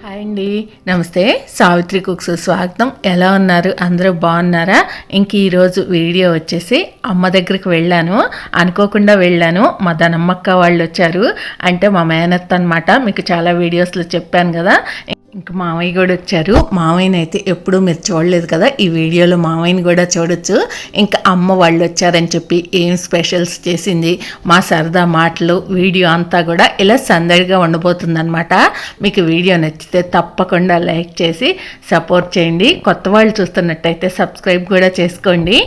Hi అండి, నమస్తే. Savitri cooks స్వాగతం. ఎలా ఉన్నారు? అందరూ బాగున్నారా? ఇంక ఈరోజు వీడియో వచ్చేసి అమ్మ దగ్గరికి వెళ్ళాను, అనుకోకుండా వెళ్ళాను. మా ధనమ్మక్క వాళ్ళు వచ్చారు, అంటే మా మేనత్త అనమాట. మీకు చాలా వీడియోస్లో చెప్పాను కదా. ఇంక మామయ్య కూడా వచ్చారు. మామయ్యని అయితే ఎప్పుడూ మీరు చూడలేదు కదా, ఈ వీడియోలో మామయ్యని కూడా చూడొచ్చు. ఇంకా అమ్మ వాళ్ళు వచ్చారని చెప్పి ఏం స్పెషల్స్ చేసింది, మా సరదా మాటలు, వీడియో అంతా కూడా ఇలా సందడిగా ఉండబోతుందన్నమాట. మీకు వీడియో నచ్చితే తప్పకుండా లైక్ చేసి సపోర్ట్ చేయండి. కొత్త వాళ్ళు చూస్తున్నట్టయితే సబ్స్క్రైబ్ కూడా చేసుకోండి.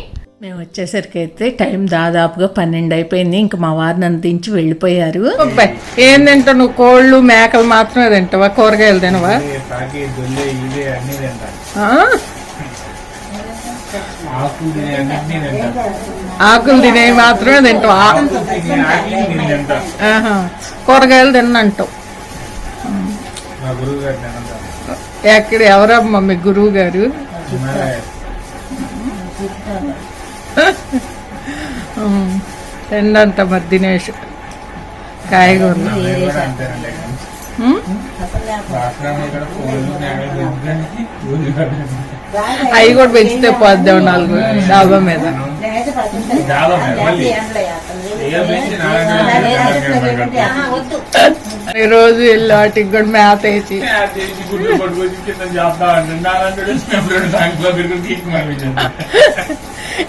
మేము వచ్చేసరికి అయితే టైం దాదాపుగా 12 అయిపోయింది. ఇంక మా వారు నన్ను దించి వెళ్ళిపోయారు. ఏం తింటావు నువ్వు? కోళ్ళు మేకలు మాత్రమే తింటావా? కూరగాయలు తినవా? ఆకులు తినేవి మాత్రమే తింటావా? కూరగాయలు తిన్నంటావు. ఎక్కడ ఎవరమ్మా మీ గురువు గారు? తిండంట మరి దినేష్ కాయగూరలు. అవి కూడా పెంచితే పోద్దాం 4 డాబా మీద. రోజు వెళ్ళి వాటికి కూడా మేత వేసి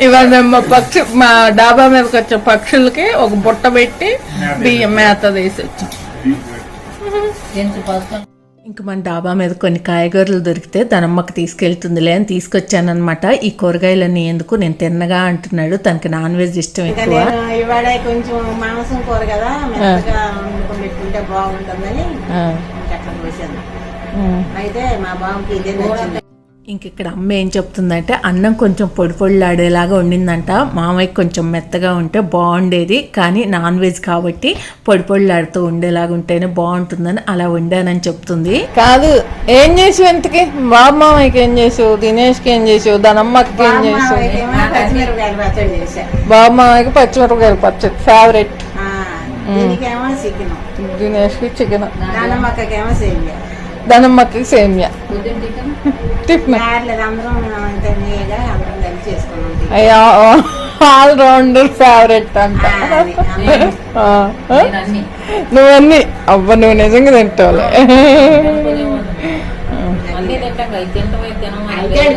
ఇవాళ మేము మా డాబా మీదకి వచ్చే పక్షులకి ఒక బుట్ట పెట్టి బియ్యం మేత వేసి వచ్చాం. ఇంక మన డాబా మీద కొన్ని కాయగూరలు దొరికితే ధనమ్మకి తీసుకెళ్తుందిలే అని తీసుకొచ్చానమాట. ఈ కూరగాయలన్నీ ఎందుకు, నేను తిన్నగా అంటున్నాడు. తనకి నాన్ వెజ్ ఇష్టం ఎక్కువ. ఇవాళ కొంచెం మాంసం కూర కదా, మెత్తగా పెట్టుకుంటే బాగుంటుందని అట్లా పోసాను. అయితే మా బాబుకి ఇదే నచ్చింది. ఇంక ఇక్కడ అమ్మ ఏం చెప్తుందంటే, అన్నం కొంచెం పొడి పొడిలాడేలాగా వండిందంట. మామయ్యకి కొంచెం మెత్తగా ఉంటే బాగుండేది, కానీ నాన్ వెజ్ కాబట్టి పొడి పొడిలాడుతూ ఉండేలాగా ఉంటేనే బాగుంటుందని అలా వండానని చెప్తుంది. కాదు, ఏం చేసావు ఇంతకి? బాబు మామయ్యకి ఏం చేసావు? దినేష్కి ఏం చేసావు? ధనమ్మకి ఏం చేసావు? బాబు మామయ్యకి పచ్చిమిరపకాయలు పచ్చడి ఫేవరెట్. దినేష్కి చికెన్, ధనమ్మకి సేమియా. ఆల్ రౌండర్ ఫేవరెట్ అంట. నువ్వన్నీ అవ్వ, నువ్వు నిజంగా తింటావులే.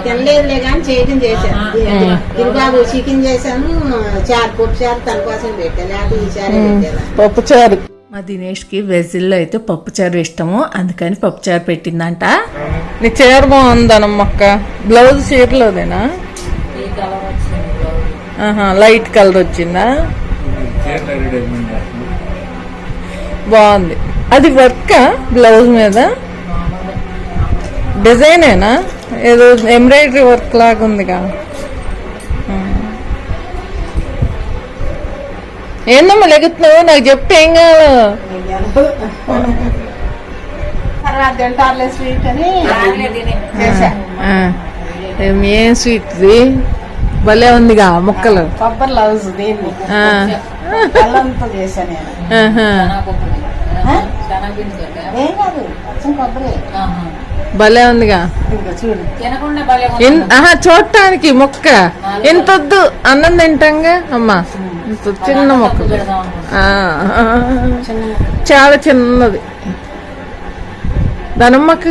తినలేదులే కానీ చికెన్ చేశాను, చికెన్ చేశాను. పప్పు చారు తన కోసం పెట్టాలి, ఈసారి పప్పు చారు. మా దినేష్కి వెజ్లో అయితే పప్పుచారు ఇష్టము, అందుకని పప్పుచారు పెట్టిందంట. నీ చీర బాగుందనమ్మక్క. బ్లౌజ్ చీరలోదేనా? లైట్ కలర్ వచ్చిందా? బాగుంది. అది వర్క్ బ్లౌజ్ మీద డిజైనేనా? ఏదో ఎంబ్రాయిడరీ వర్క్ లాగా ఉందిగా. ఏందమ్మా లెగుతున్నావు? నాకు చెప్తే ఏం కాదు. ఏం స్వీట్ ఇది? భలే ఉందిగా ముక్కలు. కొబ్బరి లవ్స్ భలే ఉందిగా. చూడటానికి మొక్క ఎంతొద్దు, అన్నం తింటాంగా అమ్మా. చిన్న మొక్క, చాలా చిన్నది. ధనమ్మకి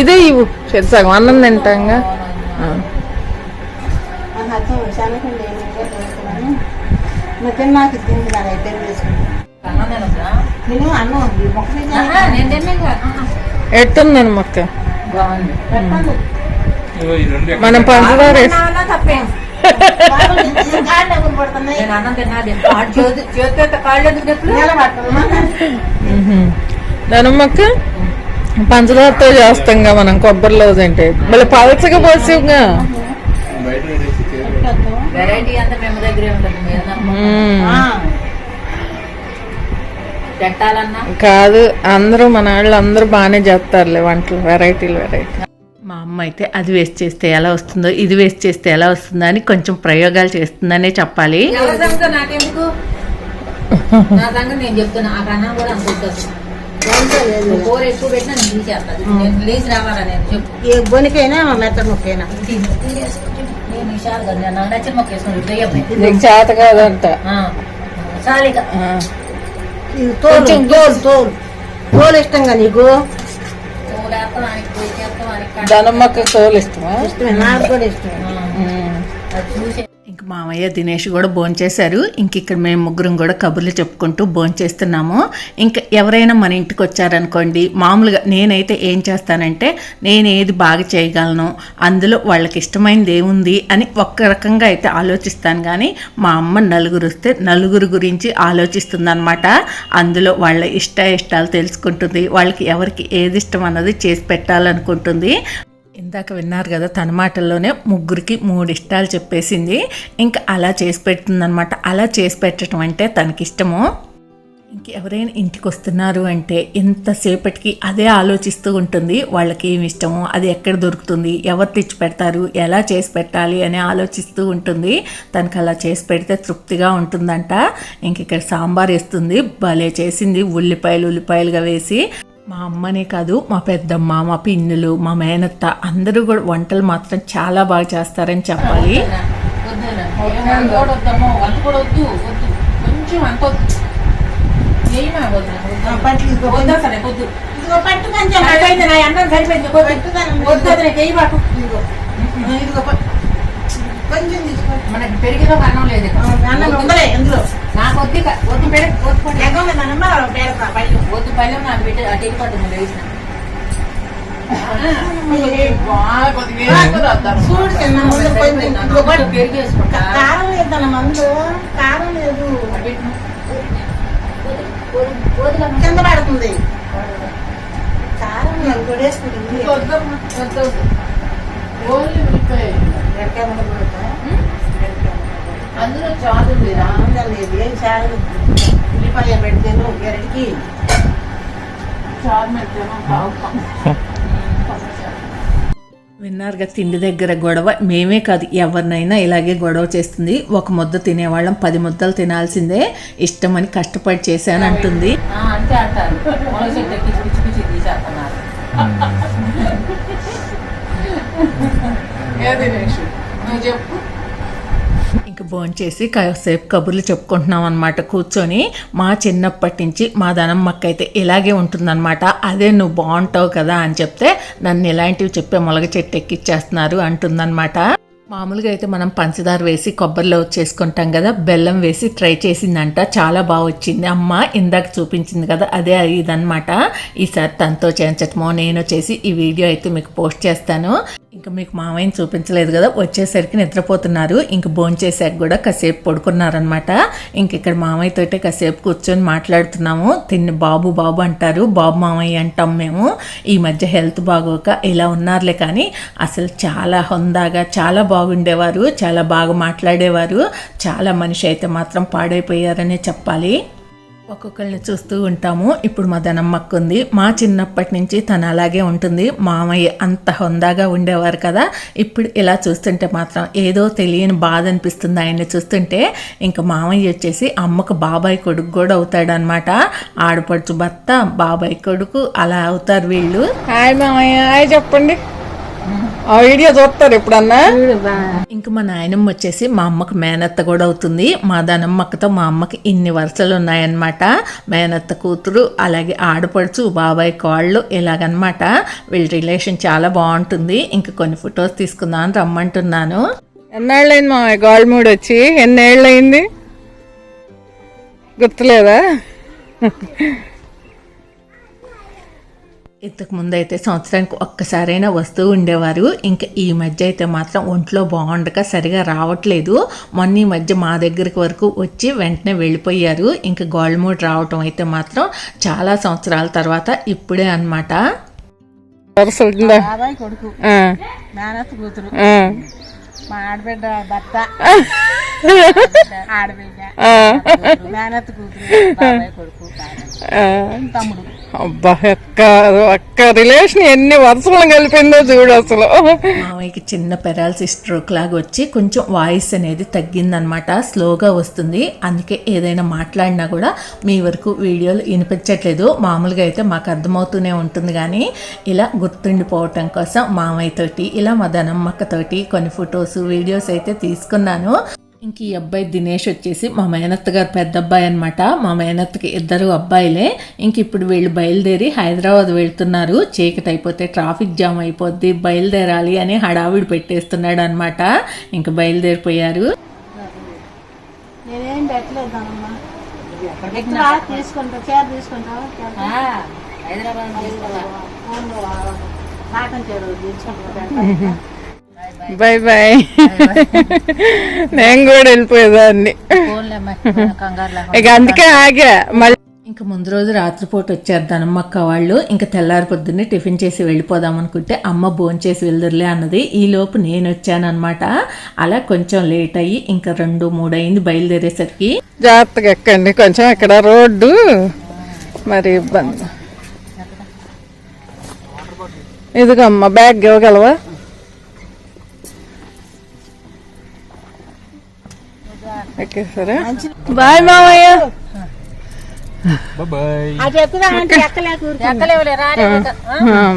ఇదే ఇవ్వు, సగం అన్నం తింటాంగా. ఎట్టుందని మొక్క మనం పంచదార ధనమ్మక్క పంచదారతో చేస్తాంగా మనం కొబ్బరిలో తింటే. మళ్ళీ పలచగా పోసేవుగా. కాదు, అందరూ మన వాళ్ళు అందరూ బాగానే చేస్తారులే వంటలు, వెరైటీలు వెరైటీ. మా అమ్మ అయితే అది వేస్ట్ చేస్తే ఎలా వస్తుందో, ఇది వేస్ట్ చేస్తే ఎలా వస్తుందో అని కొంచెం ప్రయోగాలు చేస్తుందనే చెప్పాలి. కూర ఎక్కువ పెట్టినా నేను తీసేస్తాను. నేను లేచి రావాలా నేను చెప్పు. ఏ బొనికైనా మెత్త ముక్కైనా నేను నిషాలు కదా, నేను నాకు నచ్చిన మొక్క వేసుకుని దొయ్యమ్మాయి నీకు చేత కాదంట. చాలిక ఇది తోలు ఇష్టంగా నీకు తోలేస్తానికి పోయి చేస్తానికి దానమ్మక్క తోలు ఇష్టమా? ఇష్టమే, నాకు కూడా ఇష్టమే. అది చూసి ఇంక మామయ్య దినేష్ కూడా భోంచేశారు. ఇంక ఇక్కడ మేము ముగ్గురం కూడా కబుర్లు చెప్పుకుంటూ భోంచేస్తున్నాము. ఇంకా ఎవరైనా మన ఇంటికి వచ్చారనుకోండి, మామూలుగా నేనైతే ఏం చేస్తానంటే నేను ఏది బాగా చేయగలను, అందులో వాళ్ళకి ఇష్టమైనది ఏముంది అని ఒక్క రకంగా అయితే ఆలోచిస్తాను. కానీ మా అమ్మ నలుగురు వస్తే నలుగురు గురించి ఆలోచిస్తుంది అనమాట. అందులో వాళ్ళ ఇష్టాలు తెలుసుకుంటుంది, వాళ్ళకి ఎవరికి ఏది ఇష్టం అన్నది చేసి పెట్టాలనుకుంటుంది. ఇందాక విన్నారు కదా, తన మాటల్లోనే ముగ్గురికి 3 ఇష్టాలు చెప్పేసింది. ఇంకా అలా చేసి పెడుతుందనమాట. అలా చేసి పెట్టడం అంటే తనకిష్టము. ఇంక ఎవరైనా ఇంటికి వస్తున్నారు అంటే ఎంతసేపటికి అదే ఆలోచిస్తూ ఉంటుంది. వాళ్ళకి ఏమి ఇష్టమో, అది ఎక్కడ దొరుకుతుంది, ఎవరు తెచ్చి పెడతారు, ఎలా చేసి పెట్టాలి అని ఆలోచిస్తూ ఉంటుంది. తనకు అలా చేసి పెడితే తృప్తిగా ఉంటుందంట. ఇంక ఇక్కడ సాంబార్ వేస్తుంది, భలే చేసింది. ఉల్లిపాయలుగా వేసి. మా అమ్మనే కాదు, మా పెద్దమ్మ, మా పిన్నులు, మా మేనత్త అందరూ కూడా వంటలు మాత్రం చాలా బాగా చేస్తారని చెప్పాలి. కొంచెం అంత మనకి పెరిగిన అన్నం లేదు ఇందులో నాకు వద్దు వద్దు వద్దు పల్లెం నాకు పెట్టి అటు వెళ్ళిపోతుంది వేసిన పెరిగేసుకుంటా కారం లేదు మందు, కారం లేదు, కింద పడుతుంది కారం. కొడేసుకుంటుంది అందులో చాలు లేదు. ఏం చాలు ఉల్లిపాయ పెడితేను గరిటికి చాలు పెడితేను. విన్నారుగా తిండి దగ్గర గొడవ. మేమే కాదు, ఎవరినైనా ఇలాగే గొడవ చేస్తుంది. ఒక ముద్ద తినేవాళ్ళం 10 ముద్దలు తినాల్సిందే, ఇష్టమని కష్టపడి చేశాను అంటుంది. అంతే అంటారు. పిచ్చి పిచ్చి తీసేస్తున్నారు. నువ్వు చెప్పు. ఇంక భోంచేసి కాసేపు కబుర్లు చెప్పుకుంటున్నాం అనమాట కూర్చొని. మా చిన్నప్పటి నుంచి మా దనమ్మక్క అయితే ఇలాగే ఉంటుందన్నమాట. అదే నువ్వు బాగుంటావు కదా అని చెప్తే నన్ను ఇలాంటివి చెప్పే మొలగ చెట్టు ఎక్కిచ్చేస్తున్నారు అంటుందన్నమాట. మామూలుగా అయితే మనం పంచదార వేసి కొబ్బరిలో చేసుకుంటాం కదా, బెల్లం వేసి ట్రై చేసిందంట, చాలా బాగా వచ్చింది. అమ్మ ఇందాక చూపించింది కదా, అదే ఇదనమాట. ఈసారి తనతో చేయించటమో నేను చేసి ఈ వీడియో అయితే మీకు పోస్ట్ చేస్తాను. ఇంకా మీకు మామయ్యని చూపించలేదు కదా, వచ్చేసరికి నిద్రపోతున్నారు. ఇంక భోంచేసాక కూడా కాసేపు పడుకున్నారనమాట. ఇంక ఇక్కడ మామయ్యతోటే కాసేపు కూర్చొని మాట్లాడుతున్నాము. తిన్ని బాబు బాబు అంటారు, బాబు మామయ్య అంటాం మేము. ఈ మధ్య హెల్త్ బాగోక ఇలా ఉన్నారులే, కానీ అసలు చాలా హుందాగా చాలా బాగుండేవారు, చాలా బాగా మాట్లాడేవారు. చాలా మనిషి అయితే మాత్రం పాడైపోయారనే చెప్పాలి. ఒక్కొక్కరిని చూస్తూ ఉంటాము. ఇప్పుడు మా దనమ్మక్క ఉంది. మా చిన్నప్పటి నుంచి తను అలాగే ఉంటుంది. మామయ్య అంత హుందాగా ఉండేవారు కదా, ఇప్పుడు ఇలా చూస్తుంటే మాత్రం ఏదో తెలియని బాధ అనిపిస్తుంది ఆయన్ని చూస్తుంటే. ఇంకా మామయ్య వచ్చేసి అమ్మకు బాబాయ్ కొడుకు కూడా అవుతాడనమాట. ఆడపడుచు భర్త, బాబాయ్ కొడుకు అలా అవుతారు వీళ్ళు. హాయ్ మామయ్య, హాయ్ చెప్పండి. ఆ వీడియో చూస్తారు ఎప్పుడన్నా. ఇంకా మా నాయనమ్మ వచ్చేసి మా అమ్మకు మేనత్త కూడా అవుతుంది. మా దనమ్మక్కతో మా అమ్మకి ఇన్ని వరుసలు ఉన్నాయన్నమాట. మేనత్త కూతురు, అలాగే ఆడపడుచు, బాబాయ్ కాళ్ళు, ఇలాగనమాట. వీళ్ళ రిలేషన్ చాలా బాగుంటుంది. ఇంకా కొన్ని ఫొటోస్ తీసుకుందామని రమ్మంటున్నాను. ఎన్నేళ్ళైంది మా గోల్మూడ్ వచ్చి? ఎన్నేళ్ళయింది గుర్తులేదా? ఇంతకు ముందు అయితే సంవత్సరానికి ఒక్కసారైనా వస్తూ ఉండేవారు. ఇంకా ఈ మధ్య అయితే మాత్రం ఒంట్లో బాగుండక సరిగా రావట్లేదు. మొన్న ఈ మధ్య మా దగ్గరికి వరకు వచ్చి వెంటనే వెళ్ళిపోయారు. ఇంకా గోల్మూడ్ రావటం అయితే మాత్రం చాలా సంవత్సరాల తర్వాత ఇప్పుడే అన్నమాట. బాబాయ్ కొడుకు, మేనత్త కూతురు, మా ఆడబిడ్డ భర్త. ఆడబిడ్డ ఆ, మేనత్త కూతురు బాబాయ్ కొడుకు ఆ. తమ్ముడు. అబ్బా అక్క రిలేషన్ ఎన్ని వరుసలను కలిపిందో చూడు అసలు. మామయ్యకి చిన్న పెరాలసిస్ స్ట్రోక్ లాగా వచ్చి కొంచెం వాయిస్ అనేది తగ్గిందనమాట, స్లోగా వస్తుంది. అందుకే ఏదైనా మాట్లాడినా కూడా మీ వరకు వీడియోలు వినిపించట్లేదు. మామూలుగా అయితే మాకు అర్థమవుతూనే ఉంటుంది, కానీ ఇలా గుర్తుండిపోవటం కోసం మామయ్యతోటి ఇలా మా ధనమ్మక్కతోటి కొన్ని ఫొటోస్ వీడియోస్ అయితే తీసుకున్నాను. ఇంక ఈ అబ్బాయి దినేష్ వచ్చేసి మా మేనత్త గారు పెద్ద అబ్బాయి అనమాట. మా మేనత్తకి 2 అబ్బాయిలే. ఇంక ఇప్పుడు వీళ్ళు బయలుదేరి హైదరాబాద్ వెళ్తున్నారు. చీకటి అయిపోతే ట్రాఫిక్ జామ్ అయిపోద్ది, బయలుదేరాలి అని హడావిడి పెట్టేస్తున్నాడు అనమాట. ఇంక బయలుదేరిపోయారు. నేనేం పెట్టలేదమ్మా. ఎట్లా తీసుకుంటా చీర తీసుకుంటావా? హైదరాబాద్ కాటన్ చీర తీసుకుంటా. Bye bye. నేను కూడా వెళ్ళిపోయేదాన్ని, ఇక అందుకే ఆగా. మళ్ళీ ఇంక ముందు రోజు రాత్రిపూట వచ్చారు ధనమ్మక్క వాళ్ళు. ఇంకా తెల్లారి పొద్దున్నే టిఫిన్ చేసి వెళ్ళిపోదాం అనుకుంటే అమ్మ భోంచేసి వెళ్దురులే అన్నది. ఈ లోపు నేను వచ్చానమాట. అలా కొంచెం లేట్ అయ్యి ఇంకా 2-3 అయింది బయలుదేరేసరికి. జాగ్రత్తగా ఎక్కండి, కొంచెం ఇక్కడ రోడ్డు మరి ఇబ్బంది. ఇదిగమ్మ బ్యాగ్ ఇవ్వగలవా? ఓకే సరే, బాయ్ మామయ్య. అది ఎక్కుదా అంటే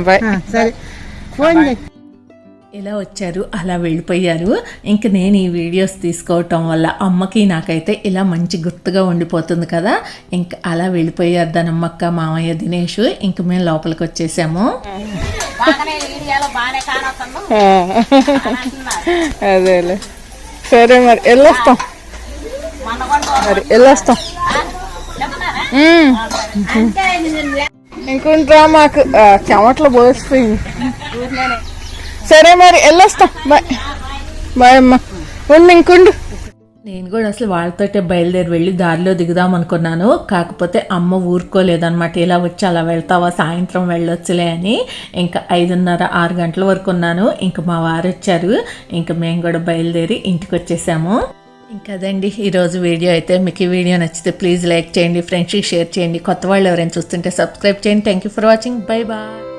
బాయ్. సరే ఫోన్ చేయి. ఇలా వచ్చారు, అలా వెళ్ళిపోయారు. ఇంక నేను ఈ వీడియోస్ తీసుకోవటం వల్ల అమ్మకి నాకైతే ఇలా మంచి గుర్తుగా ఉండిపోతుంది కదా. ఇంక అలా వెళ్ళిపోయారు ధనమ్మక్క, మామయ్య, దినేష్. ఇంక మేము లోపలికి వచ్చేసాము. అదేలే, సరే మరి వెళ్ళొస్తాం, మరి వెళ్ళొస్తాం. ఇంకుంట్రా మాకు చెమట్లు పోసిపోయింది. సరే మరి వెళ్ళొస్తాం, బాయ్. బాయ్ అమ్మ, ఉండు ఇంకుండు. నేను కూడా అసలు వాళ్ళతోటే బయలుదేరి వెళ్ళి దారిలో దిగుదాం అనుకున్నాను. కాకపోతే అమ్మ ఊరుకోలేదన్నమాట. ఇలా వచ్చి అలా వెళ్తావా, సాయంత్రం వెళ్ళొచ్చులే అని. ఇంకా 5:30-6 గంటల వరకు ఉన్నాను. ఇంకా మా వారు వచ్చారు. ఇంకా మేము కూడా బయలుదేరి ఇంటికి వచ్చేసాము. ఇంకా అదండి ఈరోజు వీడియో అయితే. మీకు ఈ వీడియో నచ్చితే ప్లీజ్ లైక్ చేయండి, ఫ్రెండ్స్కి షేర్ చేయండి. కొత్త వాళ్ళు ఎవరైనా చూస్తుంటే సబ్స్క్రైబ్ చేయండి. Thank you for watching. Bye bye.